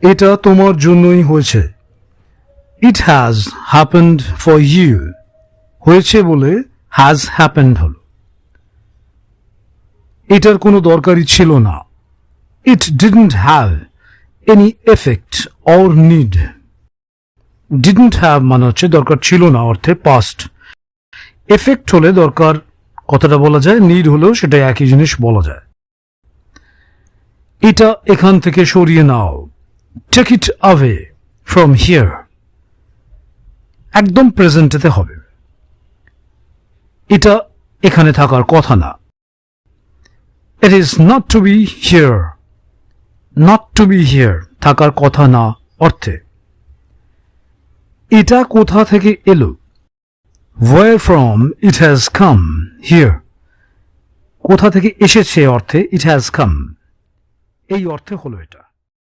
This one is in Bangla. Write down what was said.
এটা তোমার জন্যই হয়েছে। It has happened for you. হয়েছে বলে হ্যাজ হ্যাপেন্ড হল। এটার কোনো দরকারই ছিল না। ইট didn't have any effect or need. Didn't have মানে হচ্ছে দরকার ছিল না অর্থে পাস্ট। এফেক্ট হলে দরকার কথাটা বলা যায়, নিড হলেও সেটা একই জিনিস বলা যায়। এটা এখান থেকে সরিয়ে নাও। Take it away from here. একদম প্রেজেন্টেতে হবে। এটা এখানে থাকার কথা না। It is not to be here. Not to be here থাকার কথা না অর্থে। এটা কোথা থেকে এলো? where from it has come here। কোথা থেকে এসেছে অর্থে it has come, এই অর্থে হলো এটা।